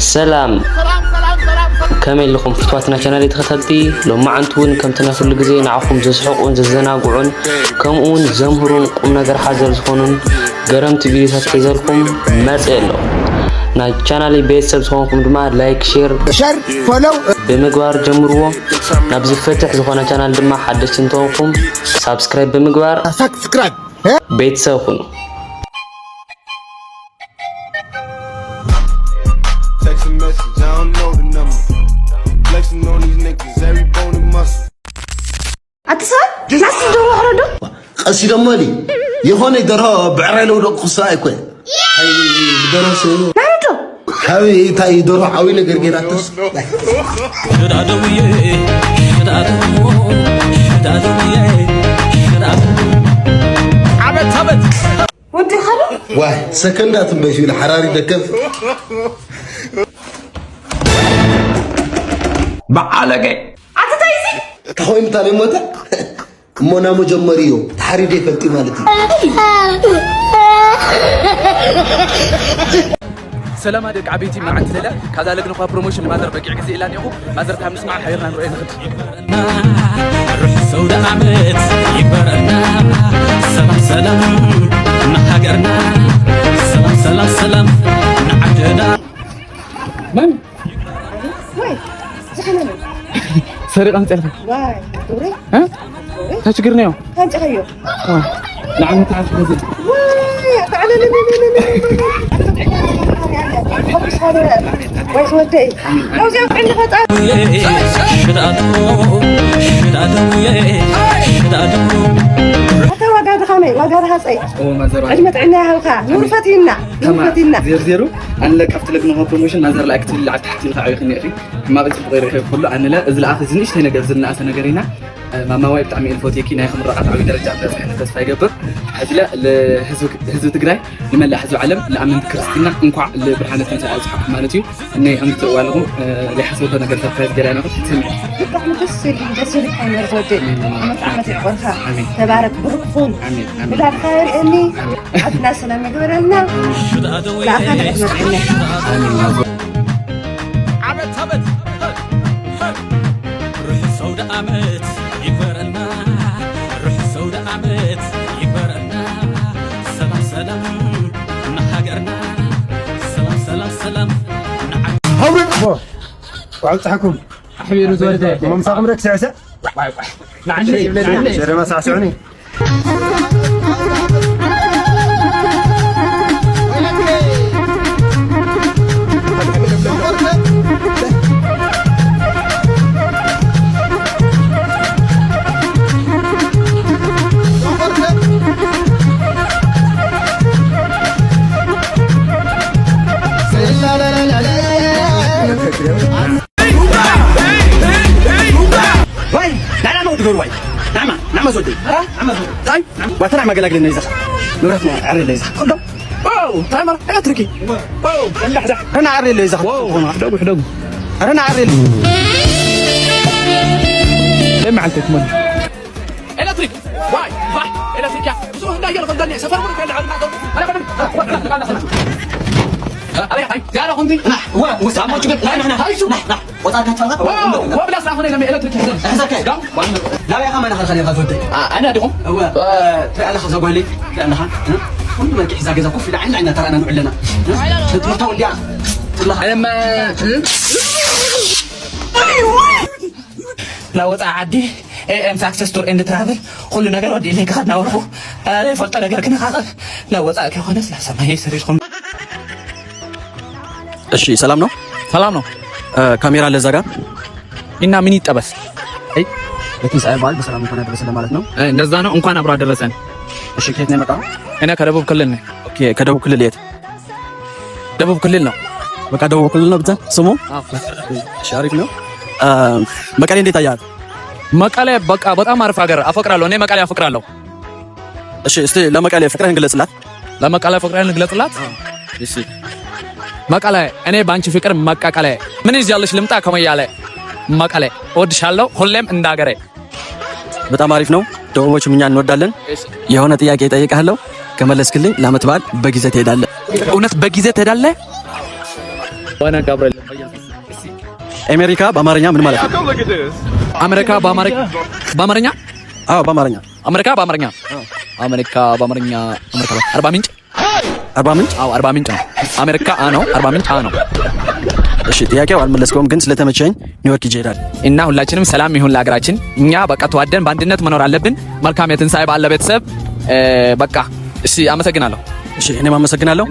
سلام كمل لكم فتواتنا قناتي تخاتلتي لو ما عنتون كم تنافل غزي نعكم زسحقون ززناغعون كمون زمهرون قم نجر حاضر زخونن غرمت فيديوهات حيزلكم ماتيلو نا channel ቤተሰብ ሆንኩም ድማ ላይክ ሼር ፎሎው በመግባር ጀምሩዎ ናብዚ ፈትሕ ዝኾነ channel ድማ ሓደስቲ እንተውኩም subscribe በመግባር subscribe ቤተሰብ ሁኑ message, I don't know the number. Flexing on these niggas, every bone and muscle. أتصل؟ ناس يدوروا هردو؟ قصيدة مالي يهون يدورها بعريلو رقصة أكوي هاي دراسة ناردو هاي تاي يدورها عويلة قرقيراتس ودي خلو؟ واه سكندات مباشي الحراري دكف بعالقة أتتايسي؟ كهوين تاني موتا مونا مجمريو تحريدي فلتي مالتي سلام عليك عبيتي ما عندي لا كذا لقنا فيها بروموشن ما در بقي عزي إلاني أخو ما زرتها مسمع حيرنا نروح نخد روح السوداء عمت يكبرنا سلام سلام نحقرنا سلام سلام سلام نعجنا من؟ وين؟ زحمة سريق أنت أخي واي دوري؟ ها؟ تشكرني يوم كانت أخيو نعم تعال نزل واي تعال حبس هذا ويش ودي لو زيك عندي فتاة حتى وقعد خامي وقعد هاسي أجمت عنا هالخا نور فتينا زير زيرو أنا لك أفتح لك نهار بروموشن نظر لك تل على تحت الخاوي خلني أخي ما بتصير غير كله أنا لا إذا الآخر زنيش هنا جزلنا أسنا جرينا ما وايد تعمل الفوتيكي نايخ من رقعة عوي درجة بس إحنا تسفى جبر هذلا لحزب تجري لما لحزب علم لأمن كريستينا نقع لبرهانة تنسى أصحاب مالتي إني هم توالهم لحزب هذا نقدر تفاعل جرينا تسمع نحن بس جسد كامل زودي ما تعمل تعبرها تبارك بركفون بلا خير إني عدنا سلام جبرنا لا خير أجمل عنا عبد عبد روح السوداء عمت يكبرنا روح السوداء عمت يكبرنا سلام سلام نحقرنا سلام سلام سلام هوري وعلت حكم حبيبي زوجتي مم صاغم رك سعسع نعم شير ما سعسعني نعم زودي نعم طيب وترى ما قالك لنا يزخ نروح عري اللي يزخ خدوا واو تمر انا تركي واو انا عري اللي يزخ واو حدو انا عري ليه ما عندك من الكتريك واي الكتريك شو هنا يلا فضلني سفر مرة على انا يا خندي هو سامو جبت لا هاي شو وطاك تفضل هو بلا صاحب لما الكتريك لا يا خمن خليني غزودي انا دهم هو تعال خذ قولي لان كل ما كيحزا جزا كف عندنا ترى انا نعلنا تمرتوا اللي انا ما لا وضع عدي ام ساكسس تور اند ترافل كل ነገር ወዲ ላይ ካና ወርፎ አሬ ፈጣ ነገር ግን لا وضع ከሆነ ስለሰማይ ሰሪሽኩም እሺ ሰላም ነው ካሜራ ለዛ ጋር እና ምን ይጠበስ አይ ለትንሳኤ በዓል በሰላም እንኳን አደረሰን ማለት ነው እንደዛ ነው እንኳን አብሮ አደረሰን እሺ ከየት ነው የመጣው እኔ ከደቡብ ክልል ነኝ ኦኬ ከደቡብ ክልል የት ደቡብ ክልል ነው በቃ ደቡብ ክልል ነው ብቻ ስሙ እሺ አሪፍ ነው መቀሌ እንዴት አያት መቀሌ በቃ በጣም አሪፍ ሀገር አፈቅራለሁ እኔ መቀሌ አፈቅራለሁ እሺ እስቲ ለመቀሌ ፍቅርህን ግለጽላት ለመቀሌ ፍቅርህን ግለጽላት እሺ መቀሌ እኔ ባንቺ ፍቅር መቀቀለ ምን ይያለሽ ልምጣ ከመያለ መቀሌ እወድሻለሁ ሁሌም እንዳገሬ በጣም አሪፍ ነው ደቡቦችም እኛ እንወዳለን የሆነ ጥያቄ ጠይቀሃለሁ ከመለስክልኝ ለአመት በዓል በጊዜ ትሄዳለህ እውነት በጊዜ ትሄዳለህ ዋና ጋብራኤል አሜሪካ በአማርኛ ምን ማለት ነው? አሜሪካ በአማርኛ አዎ በአማርኛ አሜሪካ በአማርኛ አርባ ምንጭ አዎ አርባ ምንጭ ነው። አሜሪካ ነው፣ አርባ ምንጭ ነው። እሺ ጥያቄው አልመለስከውም፣ ግን ስለተመቸኝ ኒውዮርክ ይሄዳል እና ሁላችንም ሰላም ይሁን ለሀገራችን። እኛ በቃ ተዋደን በአንድነት መኖር አለብን። መልካም የትንሳኤ በዓል ለቤተሰብ። በቃ እሺ፣ አመሰግናለሁ። እሺ እኔም አመሰግናለሁ።